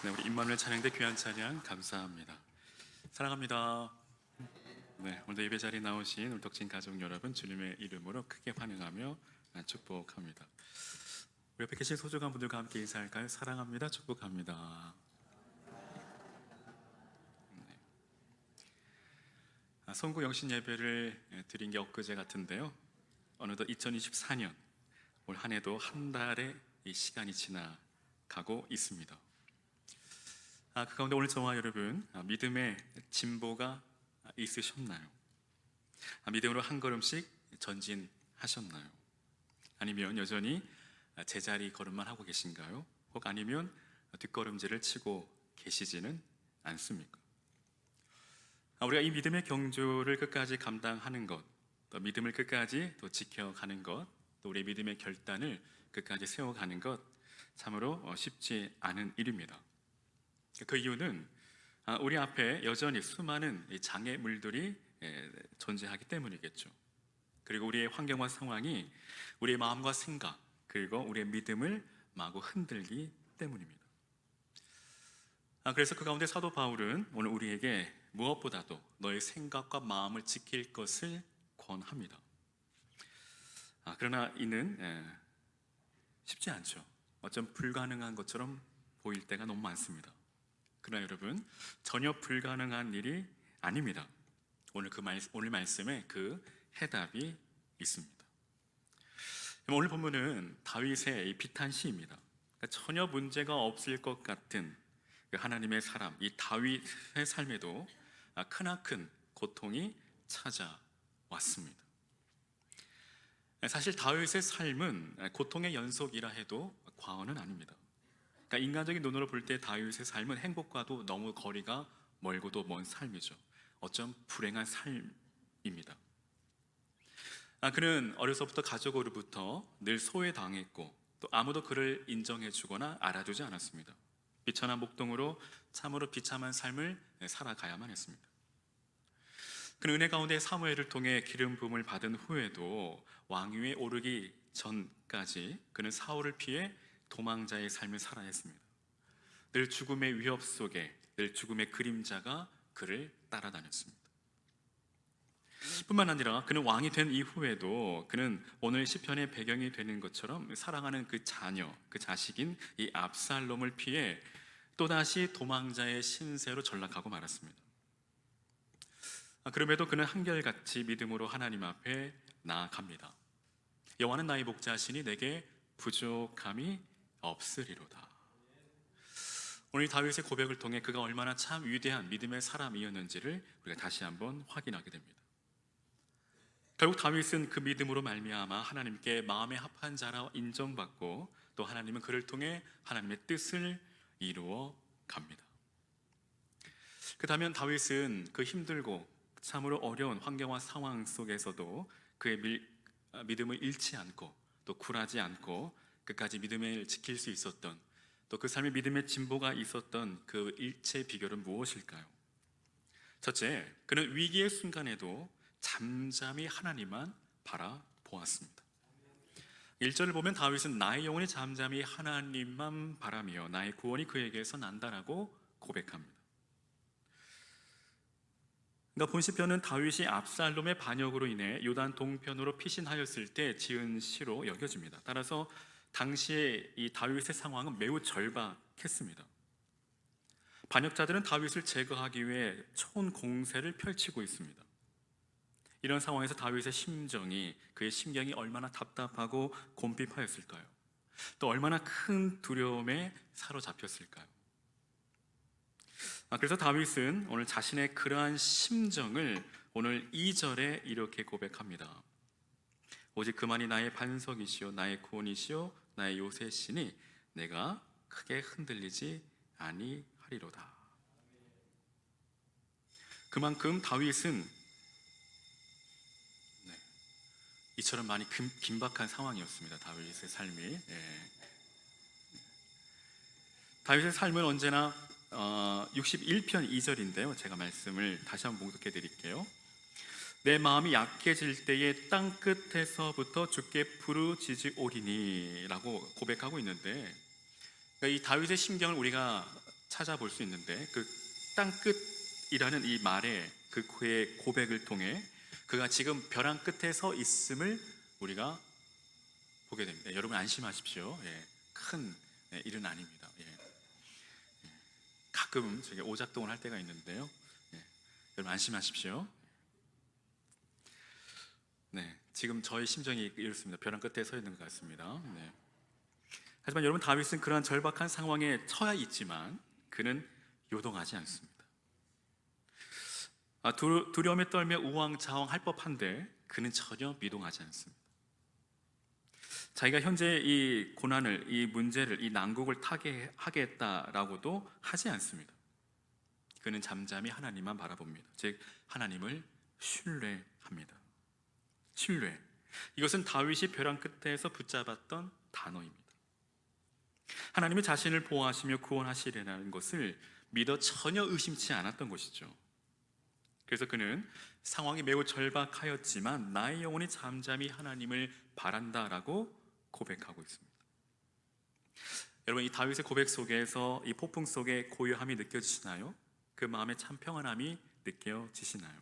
네, 우리 임마누엘 찬양대 귀한 찬양 감사합니다. 사랑합니다. 네, 오늘도 예배 자리에 나오신 우리 덕진 가족 여러분 주님의 이름으로 크게 환영하며 축복합니다. 우리 옆에 계신 소중한 분들과 함께 인사할까요? 사랑합니다. 축복합니다. 성구 영신 예배를 드린 게 엊그제 같은데요. 어느덧 2024년 올 한 해도 한 달의 이 시간이 지나가고 있습니다. 그 가운데 오늘 저와 여러분 믿음의 진보가 있으셨나요? 믿음으로 한 걸음씩 전진하셨나요? 아니면 여전히 제자리 걸음만 하고 계신가요? 혹 아니면 뒷걸음질을 치고 계시지는 않습니까? 우리가 이 믿음의 경주를 끝까지 감당하는 것, 또 믿음을 끝까지 또 지켜가는 것, 또 우리의 믿음의 결단을 끝까지 세워가는 것 참으로 쉽지 않은 일입니다. 그 이유는 우리 앞에 여전히 수많은 장애물들이 존재하기 때문이겠죠. 그리고 우리의 환경과 상황이 우리의 마음과 생각 그리고 우리의 믿음을 마구 흔들기 때문입니다. 그래서 그 가운데 사도 바울은 오늘 우리에게 무엇보다도 너의 생각과 마음을 지킬 것을 권합니다. 그러나 이는 쉽지 않죠. 어쩜 불가능한 것처럼 보일 때가 너무 많습니다. 그러나 여러분, 전혀 불가능한 일이 아닙니다. 오늘 말씀에 그 해답이 있습니다. 오늘 본문은 다윗의 이 비탄시입니다. 그러니까 전혀 문제가 없을 것 같은 하나님의 사람, 이 다윗의 삶에도 크나큰 고통이 찾아왔습니다. 사실 다윗의 삶은 고통의 연속이라 해도 과언은 아닙니다. 그러니까 인간적인 눈으로 볼 때 다윗의 삶은 행복과도 너무 거리가 멀고도 먼 삶이죠. 어쩜 불행한 삶입니다. 그는 어려서부터 가족으로부터 늘 소외당했고 또 아무도 그를 인정해주거나 알아주지 않았습니다. 비천한 목동으로 참으로 비참한 삶을 살아가야만 했습니다. 그는 은혜 가운데 사무엘을 통해 기름 부음을 받은 후에도 왕위에 오르기 전까지 그는 사울을 피해 도망자의 삶을 살아야 했습니다. 늘 죽음의 위협 속에 늘 죽음의 그림자가 그를 따라다녔습니다. 뿐만 아니라 그는 왕이 된 이후에도 그는 오늘 시편의 배경이 되는 것처럼 사랑하는 그 자녀, 그 자식인 이 압살롬을 피해 또다시 도망자의 신세로 전락하고 말았습니다. 그럼에도 그는 한결같이 믿음으로 하나님 앞에 나아갑니다. 여호와는 나의 목자시니 내게 부족함이 없으리로다. 오늘 다윗의 고백을 통해 그가 얼마나 참 위대한 믿음의 사람이었는지를 우리가 다시 한번 확인하게 됩니다. 결국 다윗은 그 믿음으로 말미암아 하나님께 마음에 합한 자라 인정받고 또 하나님은 그를 통해 하나님의 뜻을 이루어 갑니다. 그렇다면 다윗은 그 힘들고 참으로 어려운 환경과 상황 속에서도 그의 믿음을 잃지 않고 또 굴하지 않고 끝까지 믿음을 지킬 수 있었던 또 그 삶의 믿음의 진보가 있었던 그 일체의 비결은 무엇일까요? 첫째, 그는 위기의 순간에도 잠잠히 하나님만 바라보았습니다. 1절을 보면 다윗은 나의 영혼이 잠잠히 하나님만 바라며 나의 구원이 그에게서 난다라고 고백합니다. 그러니까 본 시편은 다윗이 압살롬의 반역으로 인해 요단 동편으로 피신하였을 때 지은 시로 여겨집니다. 따라서 당시에 이 다윗의 상황은 매우 절박했습니다. 반역자들은 다윗을 제거하기 위해 총 공세를 펼치고 있습니다. 이런 상황에서 다윗의 심정이 그의 심경이 얼마나 답답하고 곰핍하였을까요? 또 얼마나 큰 두려움에 사로잡혔을까요? 그래서 다윗은 오늘 자신의 그러한 심정을 오늘 2절에 이렇게 고백합니다. 오직 그만이 나의 반석이시오 나의 구원이시오 나의 요새시니 내가 크게 흔들리지 아니하리로다. 그만큼 다윗은 이처럼 많이 긴박한 상황이었습니다. 다윗의 삶이. 다윗의 삶은 언제나 61편 2절인데요. 제가 말씀을 다시 한번 봉독해 드릴게요. 내 마음이 약해질 때에 땅 끝에서부터 주께 부르짖으오리니 라고 고백하고 있는데, 그러니까 이 다윗의 심경을 우리가 찾아볼 수 있는데 그 땅끝이라는 이 말에 그 그의 고백을 통해 그가 지금 벼랑 끝에 서 있음을 우리가 보게 됩니다. 여러분 안심하십시오. 큰 일은 아닙니다. 가끔 제가 오작동을 할 때가 있는데요. 여러분 안심하십시오. 네, 지금 저의 심정이 이렇습니다. 벼랑 끝에 서 있는 것 같습니다. 네. 하지만 여러분 다윗은 그러한 절박한 상황에 처해 있지만 그는 요동하지 않습니다. 두려움에 떨며 우왕좌왕할 법한데 그는 전혀 미동하지 않습니다. 자기가 현재 이 고난을, 이 문제를, 이 난국을 타개하겠다라고도 하지 않습니다. 그는 잠잠히 하나님만 바라봅니다. 즉 하나님을 신뢰합니다. 신뢰. 이것은 다윗이 벼랑 끝에서 붙잡았던 단어입니다. 하나님이 자신을 보호하시며 구원하시리라는 것을 믿어 전혀 의심치 않았던 것이죠. 그래서 그는 상황이 매우 절박하였지만 나의 영혼이 잠잠히 하나님을 바란다라고 고백하고 있습니다. 여러분 이 다윗의 고백 속에서 이 폭풍 속에 고요함이 느껴지시나요? 그 마음에 참 평안함이 느껴지시나요?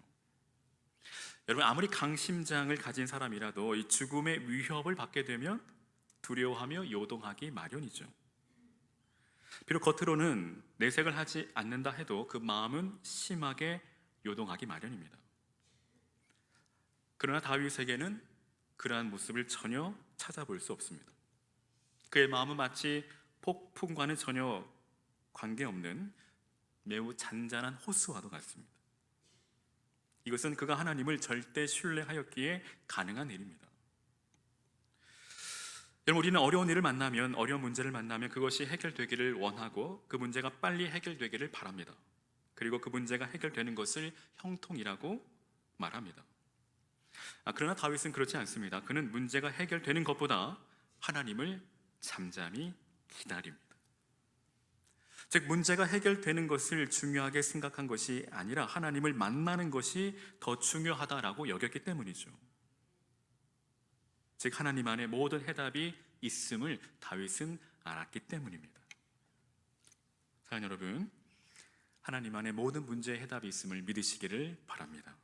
여러분 아무리 강심장을 가진 사람이라도 이 죽음의 위협을 받게 되면 두려워하며 요동하기 마련이죠. 비록 겉으로는 내색을 하지 않는다 해도 그 마음은 심하게 요동하기 마련입니다. 그러나 다윗에게는 그러한 모습을 전혀 찾아볼 수 없습니다. 그의 마음은 마치 폭풍과는 전혀 관계없는 매우 잔잔한 호수와도 같습니다. 이것은 그가 하나님을 절대 신뢰하였기에 가능한 일입니다. 여러분 우리는 어려운 일을 만나면, 어려운 문제를 만나면 그것이 해결되기를 원하고 그 문제가 빨리 해결되기를 바랍니다. 그리고 그 문제가 해결되는 것을 형통이라고 말합니다. 그러나 다윗은 그렇지 않습니다. 그는 문제가 해결되는 것보다 하나님을 잠잠히 기다립니다. 즉 문제가 해결되는 것을 중요하게 생각한 것이 아니라 하나님을 만나는 것이 더 중요하다라고 여겼기 때문이죠. 즉 하나님 안에 모든 해답이 있음을 다윗은 알았기 때문입니다. 사랑하는 여러분, 하나님 안에 모든 문제의 해답이 있음을 믿으시기를 바랍니다.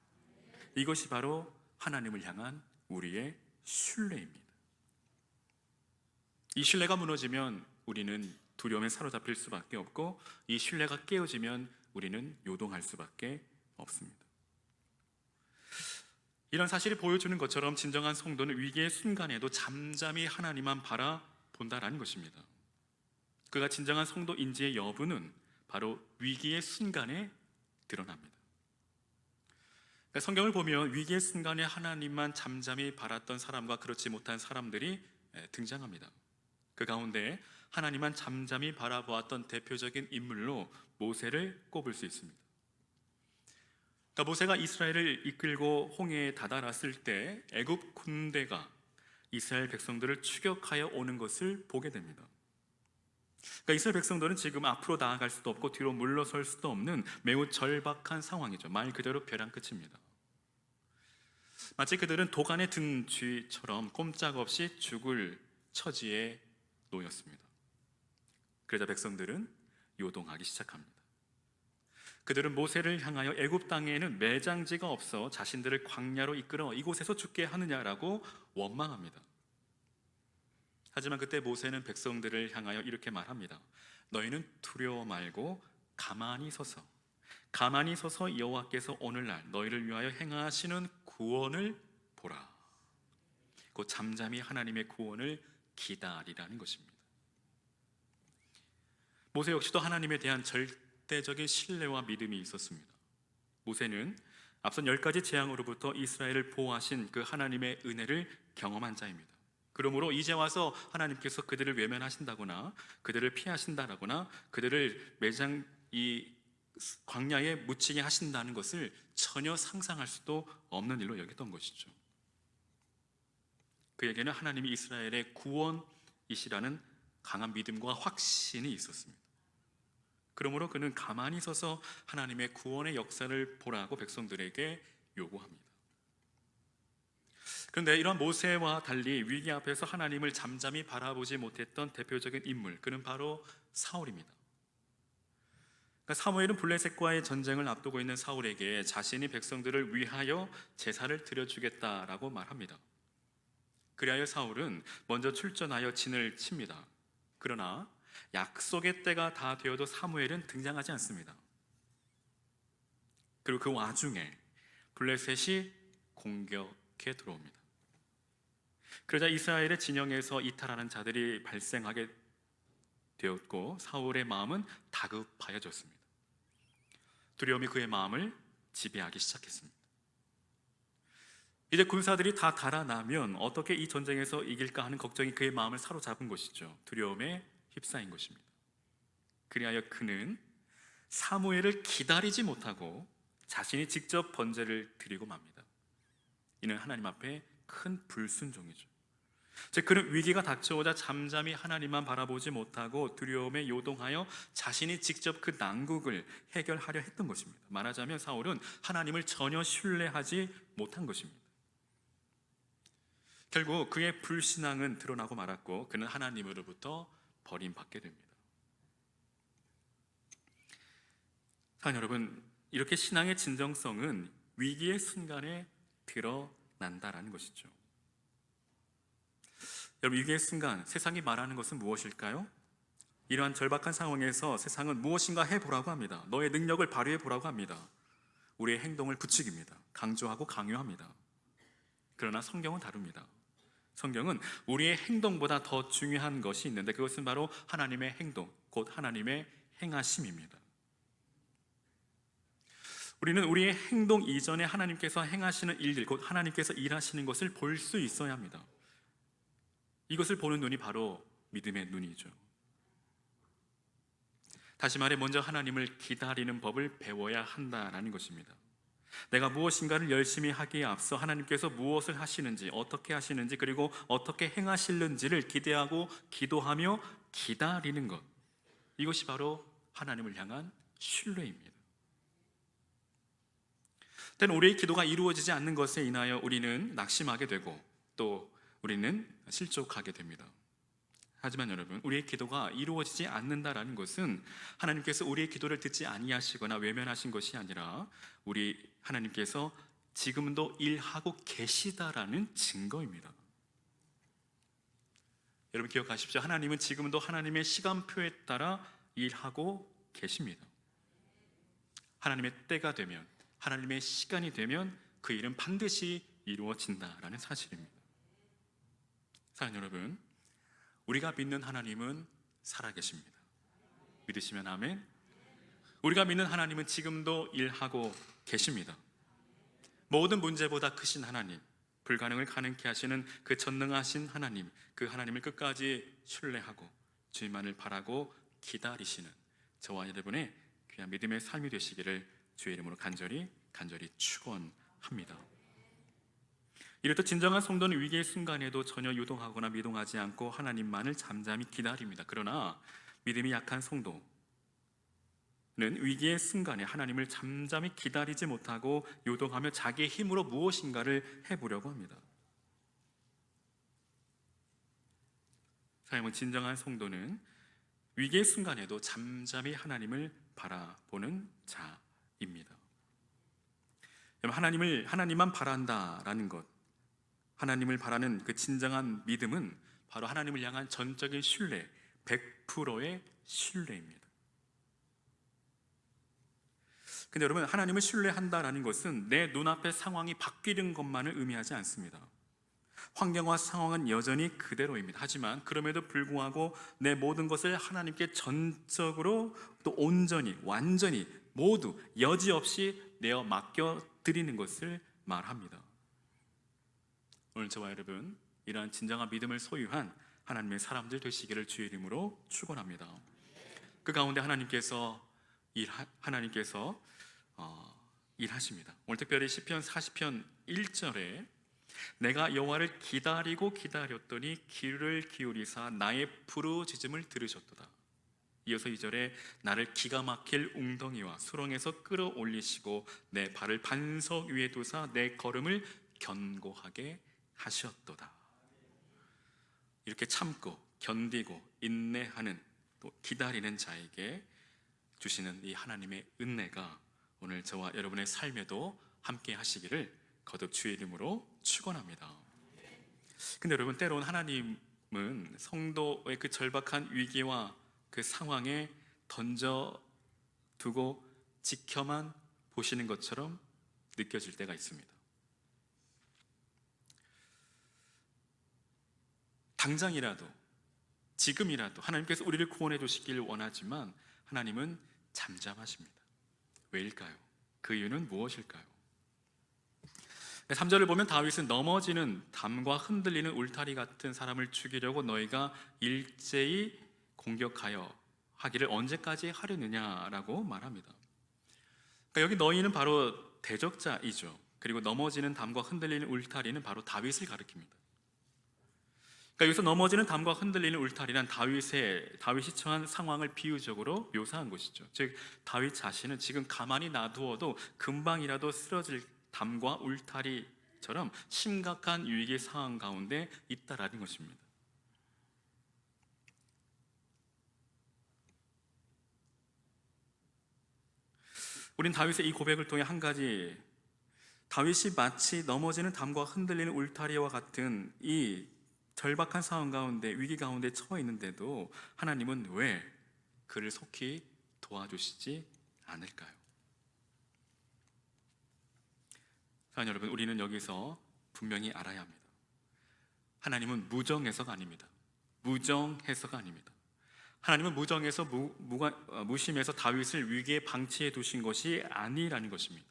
이것이 바로 하나님을 향한 우리의 신뢰입니다. 이 신뢰가 무너지면 우리는 두려움에 사로잡힐 수밖에 없고 이 신뢰가 깨어지면 우리는 요동할 수밖에 없습니다. 이런 사실이 보여주는 것처럼 진정한 성도는 위기의 순간에도 잠잠히 하나님만 바라본다라는 것입니다. 그가 진정한 성도인지의 여부는 바로 위기의 순간에 드러납니다. 그러니까 성경을 보면 위기의 순간에 하나님만 잠잠히 바랐던 사람과 그렇지 못한 사람들이 등장합니다. 그 가운데 하나님만 잠잠히 바라보았던 대표적인 인물로 모세를 꼽을 수 있습니다. 그러니까 모세가 이스라엘을 이끌고 홍해에 다다랐을 때 애굽 군대가 이스라엘 백성들을 추격하여 오는 것을 보게 됩니다. 그러니까 이스라엘 백성들은 지금 앞으로 나아갈 수도 없고 뒤로 물러설 수도 없는 매우 절박한 상황이죠. 말 그대로 벼랑 끝입니다. 마치 그들은 도간에 든 쥐처럼 꼼짝없이 죽을 처지에 놓였습니다. 그러자 백성들은 요동하기 시작합니다. 그들은 모세를 향하여 애굽 땅에는 매장지가 없어 자신들을 광야로 이끌어 이곳에서 죽게 하느냐라고 원망합니다. 하지만 그때 모세는 백성들을 향하여 이렇게 말합니다. 너희는 두려워 말고 가만히 서서 여호와께서 오늘날 너희를 위하여 행하시는 구원을 보라. 곧 잠잠히 하나님의 구원을 기다리라는 것입니다. 모세 역시도 하나님에 대한 절대적인 신뢰와 믿음이 있었습니다. 모세는 앞선 10가지 재앙으로부터 이스라엘을 보호하신 그 하나님의 은혜를 경험한 자입니다. 그러므로 이제 와서 하나님께서 그들을 외면하신다거나 그들을 피하신다거나 그들을 이 광야에 묻히게 하신다는 것을 전혀 상상할 수도 없는 일로 여겼던 것이죠. 그에게는 하나님이 이스라엘의 구원이시라는 강한 믿음과 확신이 있었습니다. 그러므로 그는 가만히 서서 하나님의 구원의 역사를 보라고 백성들에게 요구합니다. 그런데 이런 모세와 달리 위기 앞에서 하나님을 잠잠히 바라보지 못했던 대표적인 인물, 그는 바로 사울입니다. 그러니까 사무엘은 블레셋과의 전쟁을 앞두고 있는 사울에게 자신이 백성들을 위하여 제사를 드려주겠다라고 말합니다. 그리하여 사울은 먼저 출전하여 진을 칩니다. 그러나 약속의 때가 다 되어도 사무엘은 등장하지 않습니다. 그리고 그 와중에 블레셋이 공격해 들어옵니다. 그러자 이스라엘의 진영에서 이탈하는 자들이 발생하게 되었고 사울의 마음은 다급하여졌습니다. 두려움이 그의 마음을 지배하기 시작했습니다. 이제 군사들이 다 달아나면 어떻게 이 전쟁에서 이길까 하는 걱정이 그의 마음을 사로잡은 것이죠. 두려움에 휩싸인 것입니다. 그리하여 그는 사무엘을 기다리지 못하고 자신이 직접 번제를 드리고 맙니다. 이는 하나님 앞에 큰 불순종이죠. 즉 그는 위기가 닥쳐오자 잠잠히 하나님만 바라보지 못하고 두려움에 요동하여 자신이 직접 그 난국을 해결하려 했던 것입니다. 말하자면 사울은 하나님을 전혀 신뢰하지 못한 것입니다. 결국 그의 불신앙은 드러나고 말았고 그는 하나님으로부터 버림받게 됩니다. 사랑하는 여러분, 이렇게 신앙의 진정성은 위기의 순간에 드러난다라는 것이죠. 여러분, 위기의 순간 세상이 말하는 것은 무엇일까요? 이러한 절박한 상황에서 세상은 무엇인가 해보라고 합니다. 너의 능력을 발휘해보라고 합니다. 우리의 행동을 부추깁니다. 강조하고 강요합니다. 그러나 성경은 다릅니다. 성경은 우리의 행동보다 더 중요한 것이 있는데 그것은 바로 하나님의 행동, 곧 하나님의 행하심입니다. 우리는 우리의 행동 이전에 하나님께서 행하시는 일들, 곧 하나님께서 일하시는 것을 볼 수 있어야 합니다. 이것을 보는 눈이 바로 믿음의 눈이죠. 다시 말해 먼저 하나님을 기다리는 법을 배워야 한다라는 것입니다. 내가 무엇인가를 열심히 하기에 앞서 하나님께서 무엇을 하시는지, 어떻게 하시는지, 그리고 어떻게 행하실는지를 기대하고 기도하며 기다리는 것, 이것이 바로 하나님을 향한 신뢰입니다. 때는 우리의 기도가 이루어지지 않는 것에 인하여 우리는 낙심하게 되고 또 우리는 실족하게 됩니다. 하지만 여러분, 우리의 기도가 이루어지지 않는다라는 것은 하나님께서 우리의 기도를 듣지 아니하시거나 외면하신 것이 아니라 우리 하나님께서 지금도 일하고 계시다라는 증거입니다. 여러분 기억하십시오. 하나님은 지금도 하나님의 시간표에 따라 일하고 계십니다. 하나님의 때가 되면, 하나님의 시간이 되면 그 일은 반드시 이루어진다라는 사실입니다. 사랑하는 여러분, 우리가 믿는 하나님은 살아계십니다. 믿으시면 아멘. 우리가 믿는 하나님은 지금도 일하고 계십니다. 모든 문제보다 크신 하나님, 불가능을 가능케 하시는 그 전능하신 하나님, 그 하나님을 끝까지 신뢰하고 주님만을 바라고 기다리시는 저와 여러분의 귀한 믿음의 삶이 되시기를 주의 이름으로 간절히 축원합니다. 이렇듯 진정한 성도는 위기의 순간에도 전혀 유동하거나 미동하지 않고 하나님만을 잠잠히 기다립니다. 그러나 믿음이 약한 성도는 위기의 순간에 하나님을 잠잠히 기다리지 못하고 요동하며 자기의 힘으로 무엇인가를 해보려고 합니다. 사용은 진정한 성도는 위기의 순간에도 잠잠히 하나님을 바라보는 자입니다. 하나님만 바란다라는 것, 하나님을 바라는 그 진정한 믿음은 바로 하나님을 향한 전적인 신뢰, 100%의 신뢰입니다. 근데 여러분, 하나님을 신뢰한다라는 것은 내 눈앞의 상황이 바뀌는 것만을 의미하지 않습니다. 환경과 상황은 여전히 그대로입니다. 하지만 그럼에도 불구하고 내 모든 것을 하나님께 전적으로 또 온전히, 완전히 모두 여지없이 내어 맡겨드리는 것을 말합니다. 오늘 저와 여러분, 이러한 진정한 믿음을 소유한 하나님의 사람들 되시기를 주의 이름으로 축원합니다. 그 가운데 하나님께서 일하십니다. 오늘 특별히 시편 40편 1절에 내가 여호와를 기다리고 기다렸더니 귀를 기울이사 나의 부르짖음을 들으셨도다. 이어서 2절에 나를 기가 막힐 웅덩이와 수렁에서 끌어올리시고 내 발을 반석 위에 두사 내 걸음을 견고하게 하셨도다. 이렇게 참고 견디고 인내하는 또 기다리는 자에게 주시는 이 하나님의 은혜가 오늘 저와 여러분의 삶에도 함께 하시기를 거듭 주의 이름으로 축원합니다. 근데 여러분, 때로는 하나님은 성도의 그 절박한 위기와 그 상황에 던져 두고 지켜만 보시는 것처럼 느껴질 때가 있습니다. 당장이라도, 지금이라도 하나님께서 우리를 구원해 주시길 원하지만 하나님은 잠잠하십니다. 왜일까요? 그 이유는 무엇일까요? 3절을 보면 다윗은 넘어지는 담과 흔들리는 울타리 같은 사람을 죽이려고 너희가 일제히 공격하여 하기를 언제까지 하려느냐라고 말합니다. 그러니까 여기 너희는 바로 대적자이죠. 그리고 넘어지는 담과 흔들리는 울타리는 바로 다윗을 가리킵니다. 그러니까 여기서 넘어지는 담과 흔들리는 울타리란 다윗이 처한 상황을 비유적으로 묘사한 것이죠. 즉 다윗 자신은 지금 가만히 놔두어도 금방이라도 쓰러질 담과 울타리처럼 심각한 위기 상황 가운데 있다라는 것입니다. 우린 다윗의 이 고백을 통해 한 가지, 다윗이 마치 넘어지는 담과 흔들리는 울타리와 같은 이 절박한 상황 가운데, 위기 가운데 처해 있는데도 하나님은 왜 그를 속히 도와주시지 않을까요? 사랑하는 여러분, 우리는 여기서 분명히 알아야 합니다. 하나님은 무정해서가 아닙니다. 무정해서가 아닙니다. 하나님은 무정해서 무심해서 다윗을 위기에 방치해 두신 것이 아니라는 것입니다.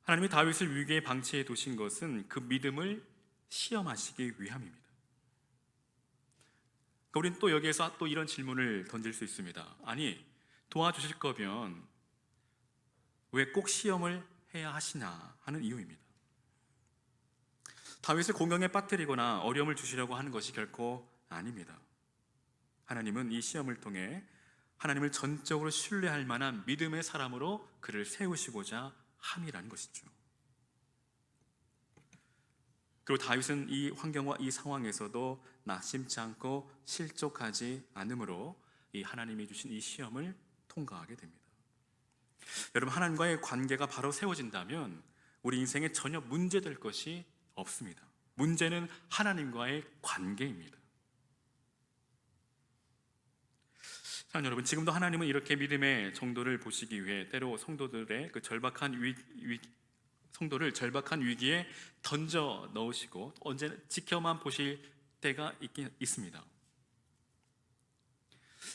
하나님이 다윗을 위기에 방치해 두신 것은 그 믿음을 시험하시기 위함입니다. 그러니까 우리는 또 여기에서 또 이런 질문을 던질 수 있습니다. 아니, 도와주실 거면 왜 꼭 시험을 해야 하시나 하는 이유입니다. 다윗을 공경에 빠뜨리거나 어려움을 주시려고 하는 것이 결코 아닙니다. 하나님은 이 시험을 통해 하나님을 전적으로 신뢰할 만한 믿음의 사람으로 그를 세우시고자 함이라는 것이죠. 그리고 다윗은 이 환경과 이 상황에서도 낙심치 않고 실족하지 않으므로 이 하나님이 주신 이 시험을 통과하게 됩니다. 여러분, 하나님과의 관계가 바로 세워진다면 우리 인생에 전혀 문제될 것이 없습니다. 문제는 하나님과의 관계입니다. 사랑하는 여러분, 지금도 하나님은 이렇게 믿음의 정도를 보시기 위해 때로 성도들의 그 성도를 절박한 위기에 던져 넣으시고 언제나 지켜만 보실 때가 있습니다.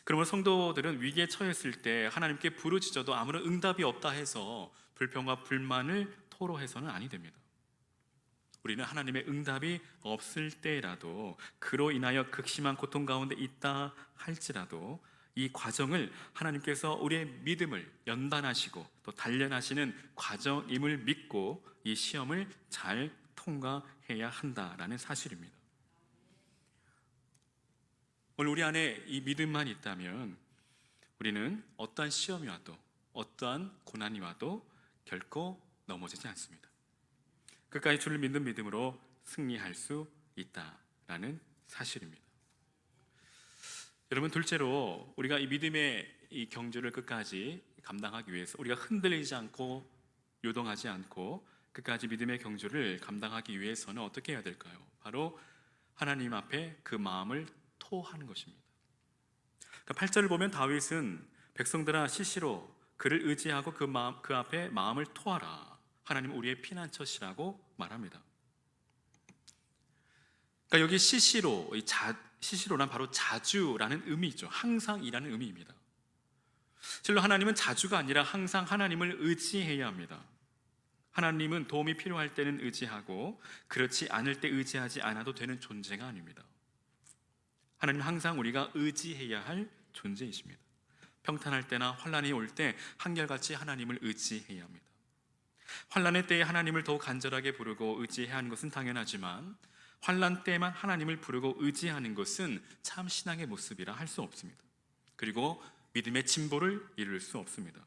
그러면 성도들은 위기에 처했을 때 하나님께 부르짖어도 아무런 응답이 없다 해서 불평과 불만을 토로해서는 아니 됩니다. 우리는 하나님의 응답이 없을 때라도, 그로 인하여 극심한 고통 가운데 있다 할지라도 이 과정을 하나님께서 우리의 믿음을 연단하시고 또 단련하시는 과정임을 믿고 이 시험을 잘 통과해야 한다라는 사실입니다. 오늘 우리 안에 이 믿음만 있다면 우리는 어떠한 시험이 와도 어떠한 고난이 와도 결코 넘어지지 않습니다. 끝까지 주를 믿는 믿음으로 승리할 수 있다라는 사실입니다. 여러분, 둘째로 우리가 이 믿음의 이 경주를 끝까지 감당하기 위해서, 우리가 흔들리지 않고 요동하지 않고 끝까지 믿음의 경주를 감당하기 위해서는 어떻게 해야 될까요? 바로 하나님 앞에 그 마음을 토하는 것입니다. 그러니까 8절을 보면 다윗은 백성들아 시시로 그를 의지하고 그 앞에 마음을 토하라. 하나님 우리의 피난처시라고 말합니다. 그러니까 여기 시시로란 바로 자주라는 의미죠. 항상이라는 의미입니다. 실로 하나님은 자주가 아니라 항상 하나님을 의지해야 합니다. 하나님은 도움이 필요할 때는 의지하고 그렇지 않을 때 의지하지 않아도 되는 존재가 아닙니다. 하나님은 항상 우리가 의지해야 할 존재이십니다. 평탄할 때나 환난이 올 때 한결같이 하나님을 의지해야 합니다. 환난의 때에 하나님을 더욱 간절하게 부르고 의지해야 하는 것은 당연하지만 환난 때에만 하나님을 부르고 의지하는 것은 참 신앙의 모습이라 할 수 없습니다. 그리고 믿음의 진보를 이룰 수 없습니다.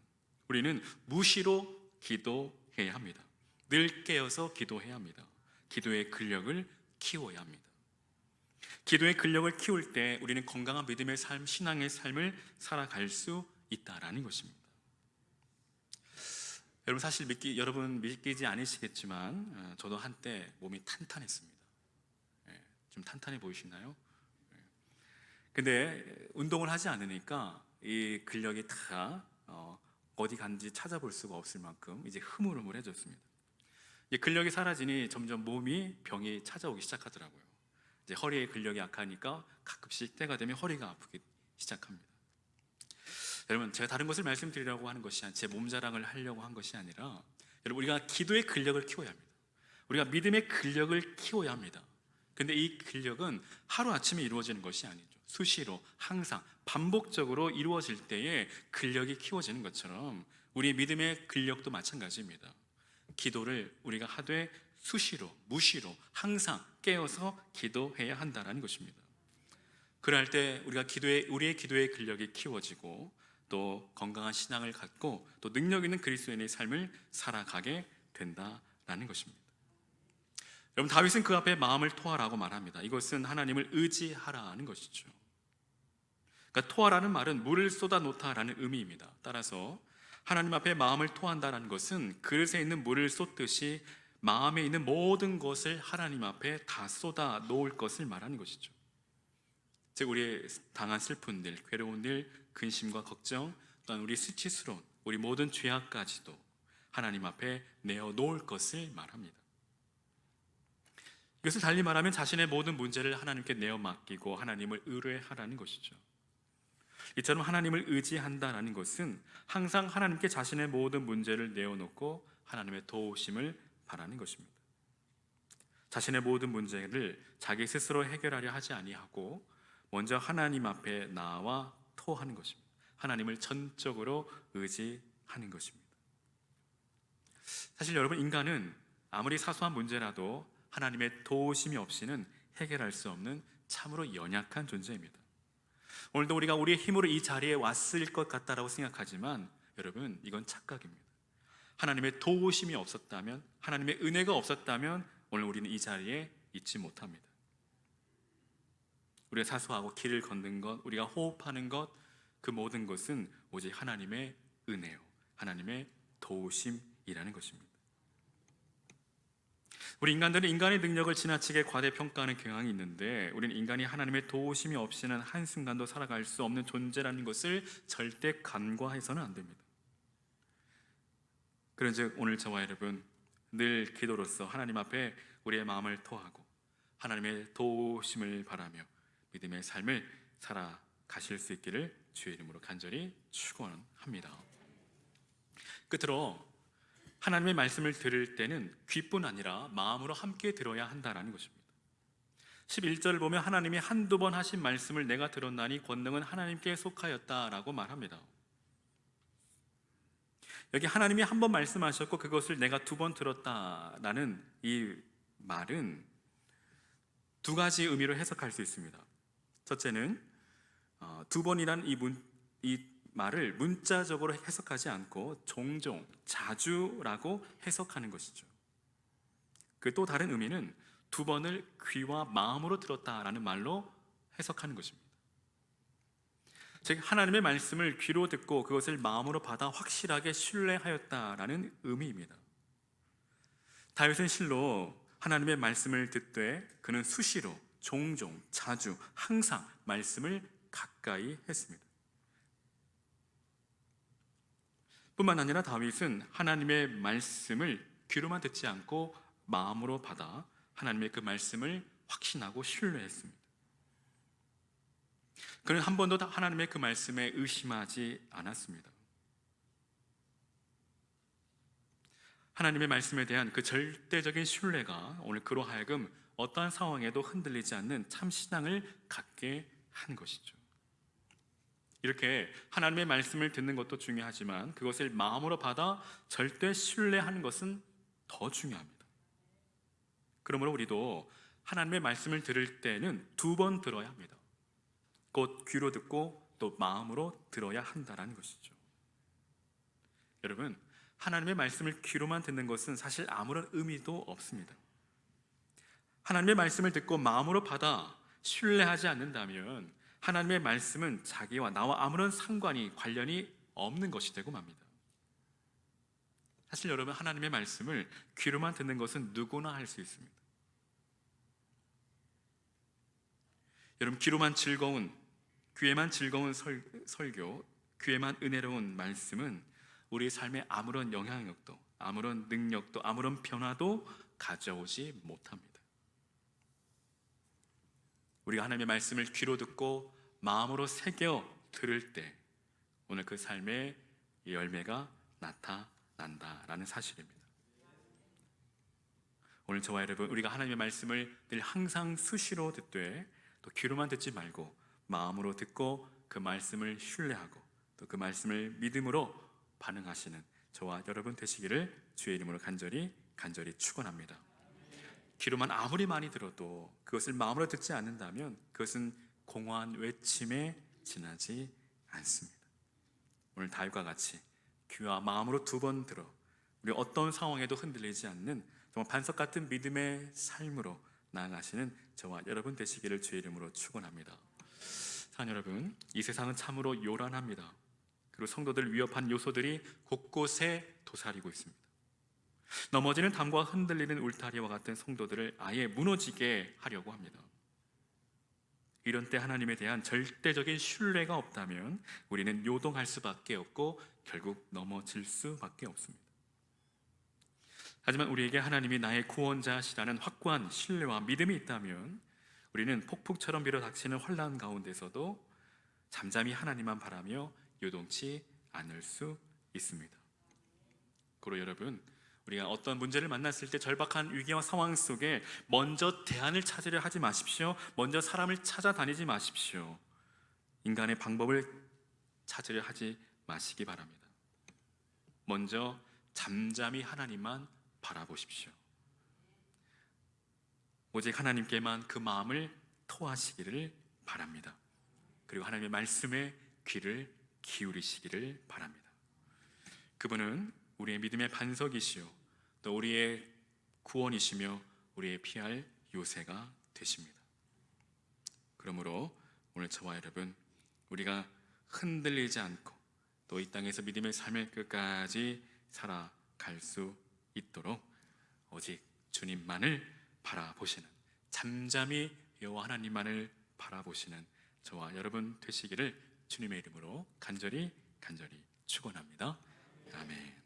우리는 무시로 기도해야 합니다. 늘 깨어서 기도해야 합니다. 기도의 근력을 키워야 합니다. 기도의 근력을 키울 때 우리는 건강한 믿음의 삶, 신앙의 삶을 살아갈 수 있다라는 것입니다. 여러분 사실 여러분 믿기지 않으시겠지만 저도 한때 몸이 탄탄했습니다. 좀 탄탄해 보이시나요? 근데 운동을 하지 않으니까 이 근력이 다 어디 간지 찾아볼 수가 없을 만큼 이제 흐물흐물해졌습니다. 이제 근력이 사라지니 점점 몸이 병이 찾아오기 시작하더라고요. 이제 허리에 근력이 약하니까 가끔씩 때가 되면 허리가 아프기 시작합니다. 여러분 제가 다른 것을 말씀드리려고 하는 것이 제 몸 자랑을 하려고 한 것이 아니라 여러분 우리가 기도의 근력을 키워야 합니다. 우리가 믿음의 근력을 키워야 합니다. 근데 이 근력은 하루아침에 이루어지는 것이 아니죠. 수시로 항상 반복적으로 이루어질 때에 근력이 키워지는 것처럼 우리의 믿음의 근력도 마찬가지입니다. 기도를 우리가 하되 수시로 무시로 항상 깨어서 기도해야 한다는 것입니다. 그럴 때 우리의 기도의 근력이 키워지고 또 건강한 신앙을 갖고 또 능력 있는 그리스도인의 삶을 살아가게 된다라는 것입니다. 여러분 다윗은 그 앞에 마음을 토하라고 말합니다. 이것은 하나님을 의지하라는 것이죠. 그러니까 토하라는 말은 물을 쏟아 놓다라는 의미입니다. 따라서 하나님 앞에 마음을 토한다라는 것은 그릇에 있는 물을 쏟듯이 마음에 있는 모든 것을 하나님 앞에 다 쏟아 놓을 것을 말하는 것이죠. 즉 우리의 당한 슬픈 일, 괴로운 일, 근심과 걱정, 또한 우리 수치스러운 우리 모든 죄악까지도 하나님 앞에 내어 놓을 것을 말합니다. 이것을 달리 말하면 자신의 모든 문제를 하나님께 내어 맡기고 하나님을 의뢰하라는 것이죠. 이처럼 하나님을 의지한다라는 것은 항상 하나님께 자신의 모든 문제를 내어놓고 하나님의 도우심을 바라는 것입니다. 자신의 모든 문제를 자기 스스로 해결하려 하지 아니하고 먼저 하나님 앞에 나와 토하는 것입니다. 하나님을 전적으로 의지하는 것입니다. 사실 여러분 인간은 아무리 사소한 문제라도 하나님의 도우심이 없이는 해결할 수 없는 참으로 연약한 존재입니다. 오늘도 우리가 우리의 힘으로 이 자리에 왔을 것 같다라고 생각하지만 여러분 이건 착각입니다. 하나님의 도우심이 없었다면, 하나님의 은혜가 없었다면 오늘 우리는 이 자리에 있지 못합니다. 우리가 사소하고 길을 걷는 것, 우리가 호흡하는 것, 그 모든 것은 오직 하나님의 은혜요, 하나님의 도우심이라는 것입니다. 우리 인간들은 인간의 능력을 지나치게 과대평가하는 경향이 있는데 우리는 인간이 하나님의 도우심이 없이는 한순간도 살아갈 수 없는 존재라는 것을 절대 간과해서는 안 됩니다. 그런즉 오늘 저와 여러분 늘 기도로서 하나님 앞에 우리의 마음을 토하고 하나님의 도우심을 바라며 믿음의 삶을 살아가실 수 있기를 주의 이름으로 간절히 축원합니다. 끝으로 하나님의 말씀을 들을 때는 귀뿐 아니라 마음으로 함께 들어야 한다는 것입니다. 11절을 보면 하나님이 한두 번 하신 말씀을 내가 들었나니 권능은 하나님께 속하였다라고 말합니다. 여기 하나님이 한 번 말씀하셨고 그것을 내가 두 번 들었다라는 이 말은 두 가지 의미로 해석할 수 있습니다. 첫째는 두 번이란 이 말을 문자적으로 해석하지 않고 종종, 자주라고 해석하는 것이죠. 그 또 다른 의미는 두 번을 귀와 마음으로 들었다라는 말로 해석하는 것입니다. 즉 하나님의 말씀을 귀로 듣고 그것을 마음으로 받아 확실하게 신뢰하였다라는 의미입니다. 다윗은 실로 하나님의 말씀을 듣되 그는 수시로, 종종, 자주, 항상 말씀을 가까이 했습니다. 뿐만 아니라 다윗은 하나님의 말씀을 귀로만 듣지 않고 마음으로 받아 하나님의 그 말씀을 확신하고 신뢰했습니다. 그는 한 번도 하나님의 그 말씀에 의심하지 않았습니다. 하나님의 말씀에 대한 그 절대적인 신뢰가 오늘 그로 하여금 어떠한 상황에도 흔들리지 않는 참 신앙을 갖게 한 것이죠. 이렇게 하나님의 말씀을 듣는 것도 중요하지만 그것을 마음으로 받아 절대 신뢰하는 것은 더 중요합니다. 그러므로 우리도 하나님의 말씀을 들을 때는 두 번 들어야 합니다. 곧 귀로 듣고 또 마음으로 들어야 한다는 것이죠. 여러분, 하나님의 말씀을 귀로만 듣는 것은 사실 아무런 의미도 없습니다. 하나님의 말씀을 듣고 마음으로 받아 신뢰하지 않는다면 하나님의 말씀은 자기와 나와 아무런 관련이 없는 것이 되고 맙니다. 사실 여러분, 하나님의 말씀을 귀로만 듣는 것은 누구나 할 수 있습니다. 여러분, 귀로만 즐거운, 귀에만 즐거운 설교, 귀에만 은혜로운 말씀은 우리의 삶에 아무런 영향력도, 아무런 능력도, 아무런 변화도 가져오지 못합니다. 우리가 하나님의 말씀을 귀로 듣고 마음으로 새겨 들을 때 오늘 그 삶의 열매가 나타난다라는 사실입니다. 오늘 저와 여러분, 우리가 하나님의 말씀을 늘 항상 수시로 듣되 또 귀로만 듣지 말고 마음으로 듣고 그 말씀을 신뢰하고 또 그 말씀을 믿음으로 반응하시는 저와 여러분 되시기를 주의 이름으로 간절히 축원합니다. 귀로만 아무리 많이 들어도 그것을 마음으로 듣지 않는다면 그것은 공허한 외침에 지나지 않습니다. 오늘 다윗과 같이 귀와 마음으로 2번 들어 우리 어떤 상황에도 흔들리지 않는 정말 반석 같은 믿음의 삶으로 나아가시는 저와 여러분 되시기를 주의 이름으로 축원합니다. 사랑하는 여러분, 이 세상은 참으로 요란합니다. 그리고 성도들 위협한 요소들이 곳곳에 도사리고 있습니다. 넘어지는 담과 흔들리는 울타리와 같은 성도들을 아예 무너지게 하려고 합니다. 이런 때 하나님에 대한 절대적인 신뢰가 없다면 우리는 요동할 수밖에 없고 결국 넘어질 수밖에 없습니다. 하지만 우리에게 하나님이 나의 구원자시라는 확고한 신뢰와 믿음이 있다면 우리는 폭풍처럼 밀어닥치는 환난 가운데서도 잠잠히 하나님만 바라며 요동치 않을 수 있습니다. 그리고 여러분, 우리가 어떤 문제를 만났을 때 절박한 위기와 상황 속에 먼저 대안을 찾으려 하지 마십시오. 먼저 사람을 찾아다니지 마십시오. 인간의 방법을 찾으려 하지 마시기 바랍니다. 먼저 잠잠히 하나님만 바라보십시오. 오직 하나님께만 그 마음을 토하시기를 바랍니다. 그리고 하나님의 말씀에 귀를 기울이시기를 바랍니다. 그분은 우리의 믿음의 반석이시요 또 우리의 구원이시며 우리의 피할 요새가 되십니다. 그러므로 오늘 저와 여러분, 우리가 흔들리지 않고 또 이 땅에서 믿음의 삶을 끝까지 살아갈 수 있도록 오직 주님만을 바라보시는, 잠잠히 여호와 하나님만을 바라보시는 저와 여러분 되시기를 주님의 이름으로 간절히 축원합니다. 아멘.